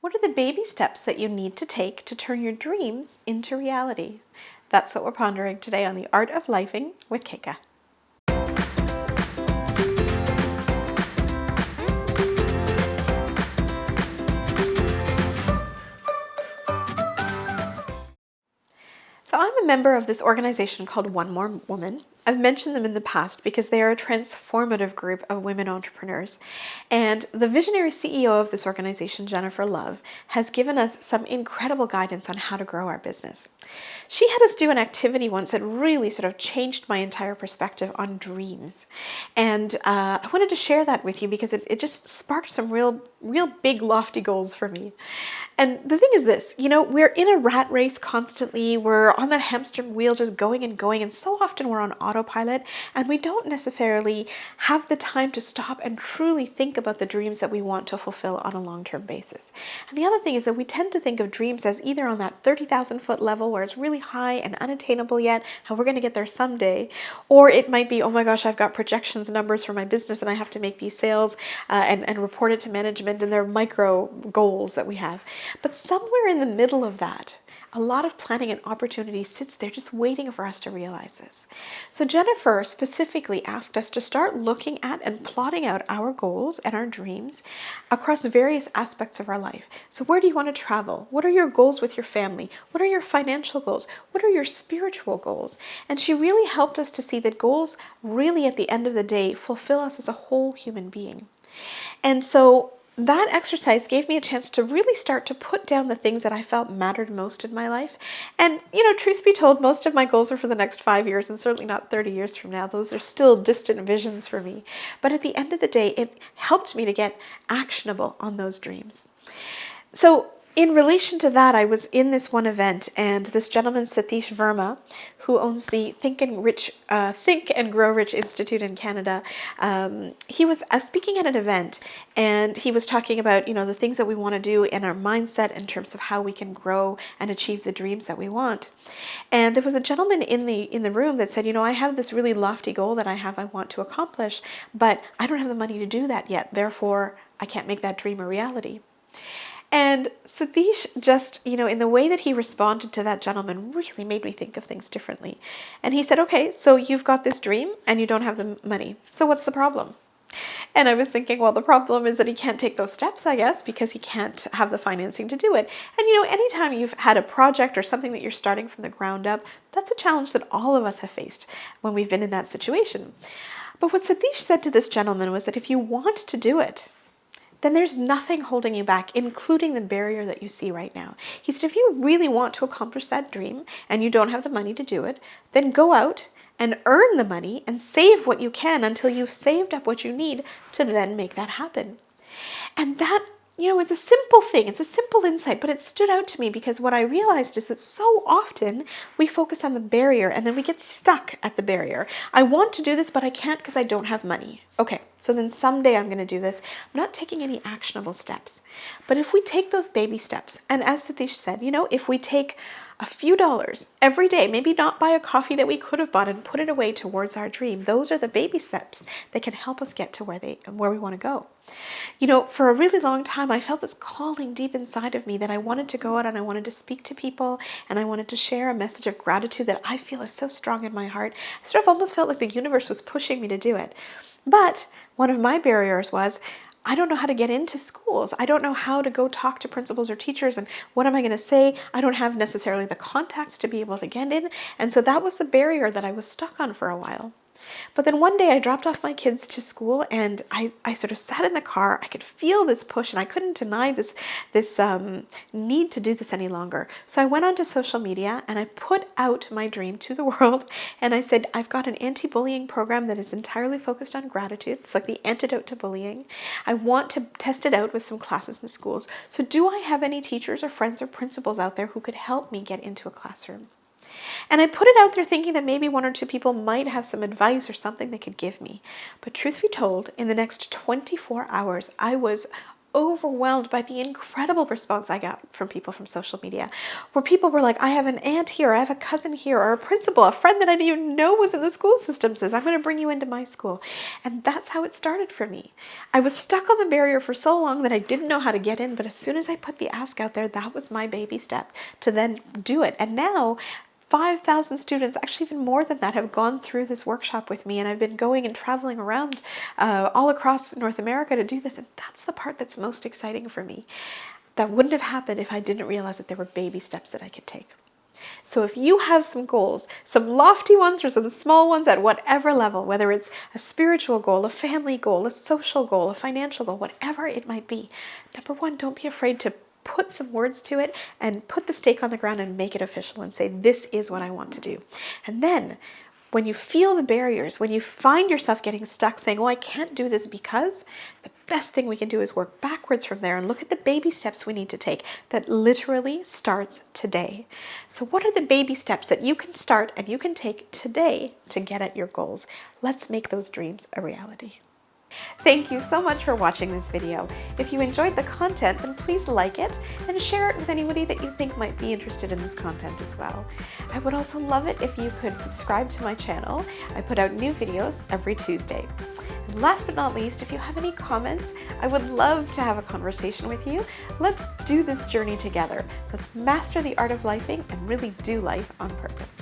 What are the baby steps that you need to take to turn your dreams into reality? That's what we're pondering today on The Art of Lifing with Keka. So I'm a member of this organization called One More Woman. I've mentioned them in the past because they are a transformative group of women entrepreneurs. And the visionary CEO of this organization, Jennifer Love, has given us some incredible guidance on how to grow our business. She had us do an activity once that really sort of changed my entire perspective on dreams. And I wanted to share that with you because it just sparked some real big lofty goals for me. And the thing is this, we're in a rat race constantly. We're on that hamster wheel just going and going. And so often we're on autopilot and we don't necessarily have the time to stop and truly think about the dreams that we want to fulfill on a long-term basis. And the other thing is that we tend to think of dreams as either on that 30,000 foot level where it's really high and unattainable yet, and we're going to get there someday. Or it might be, oh my gosh, I've got projections numbers for my business and I have to make these sales and report it to management, and they're micro goals that we have. But somewhere in the middle of that, a lot of planning and opportunity sits there just waiting for us to realize this. So Jennifer specifically asked us to start looking at and plotting out our goals and our dreams across various aspects of our life. So where do you want to travel? What are your goals with your family? What are your financial goals? What are your spiritual goals? And she really helped us to see that goals really at the end of the day fulfill us as a whole human being. And so that exercise gave me a chance to really start to put down the things that I felt mattered most in my life. And, truth be told, most of my goals are for the next 5 years and certainly not 30 years from now. Those are still distant visions for me. But at the end of the day, it helped me to get actionable on those dreams. So in relation to that, I was in this one event, and this gentleman, Satish Verma, who owns the Think and Grow Rich Institute in Canada, he was speaking at an event, and he was talking about the things that we want to do in our mindset in terms of how we can grow and achieve the dreams that we want. And there was a gentleman in the room that said, I have this really lofty goal that I want to accomplish, but I don't have the money to do that yet. Therefore, I can't make that dream a reality. And Satish just, in the way that he responded to that gentleman really made me think of things differently. And he said, okay, so you've got this dream and you don't have the money. So what's the problem? And I was thinking, well, the problem is that he can't take those steps, I guess, because he can't have the financing to do it. And anytime you've had a project or something that you're starting from the ground up, that's a challenge that all of us have faced when we've been in that situation. But what Satish said to this gentleman was that if you want to do it, then there's nothing holding you back, including the barrier that you see right now. He said, if you really want to accomplish that dream and you don't have the money to do it, then go out and earn the money and save what you can until you've saved up what you need to then make that happen. And that, it's a simple thing. It's a simple insight, but it stood out to me because what I realized is that so often we focus on the barrier and then we get stuck at the barrier. I want to do this, but I can't because I don't have money. Okay, so then someday I'm going to do this. I'm not taking any actionable steps. But if we take those baby steps, and as Satish said, if we take a few dollars every day, maybe not buy a coffee that we could have bought and put it away towards our dream, those are the baby steps that can help us get to where we want to go. For a really long time, I felt this calling deep inside of me that I wanted to go out and I wanted to speak to people and I wanted to share a message of gratitude that I feel is so strong in my heart. I sort of almost felt like the universe was pushing me to do it. But one of my barriers was, I don't know how to get into schools. I don't know how to go talk to principals or teachers, and what am I going to say? I don't have necessarily the contacts to be able to get in. And so that was the barrier that I was stuck on for a while. But then one day I dropped off my kids to school and I sort of sat in the car. I could feel this push and I couldn't deny this need to do this any longer. So I went onto social media and I put out my dream to the world and I said, I've got an anti-bullying program that is entirely focused on gratitude. It's like the antidote to bullying. I want to test it out with some classes in schools. So do I have any teachers or friends or principals out there who could help me get into a classroom? And I put it out there thinking that maybe one or two people might have some advice or something they could give me. But truth be told, in the next 24 hours, I was overwhelmed by the incredible response I got from people from social media, where people were like, I have an aunt here, I have a cousin here, or a principal, a friend that I didn't even know was in the school system says, I'm going to bring you into my school. And that's how it started for me. I was stuck on the barrier for so long that I didn't know how to get in, but as soon as I put the ask out there, that was my baby step to then do it. And now 5,000 students, actually even more than that, have gone through this workshop with me, and I've been going and traveling around all across North America to do this, and that's the part that's most exciting for me. That wouldn't have happened if I didn't realize that there were baby steps that I could take. So if you have some goals, some lofty ones or some small ones at whatever level, whether it's a spiritual goal, a family goal, a social goal, a financial goal, whatever it might be, number one, don't be afraid to put some words to it and put the stake on the ground and make it official and say, this is what I want to do. And then when you feel the barriers, when you find yourself getting stuck saying, oh, I can't do this because, the best thing we can do is work backwards from there and look at the baby steps we need to take that literally starts today. So what are the baby steps that you can start and you can take today to get at your goals? Let's make those dreams a reality. Thank you so much for watching this video. If you enjoyed the content, then please like it and share it with anybody that you think might be interested in this content as well. I would also love it if you could subscribe to my channel. I put out new videos every Tuesday. And last but not least, if you have any comments, I would love to have a conversation with you. Let's do this journey together. Let's master the art of lifing and really do life on purpose.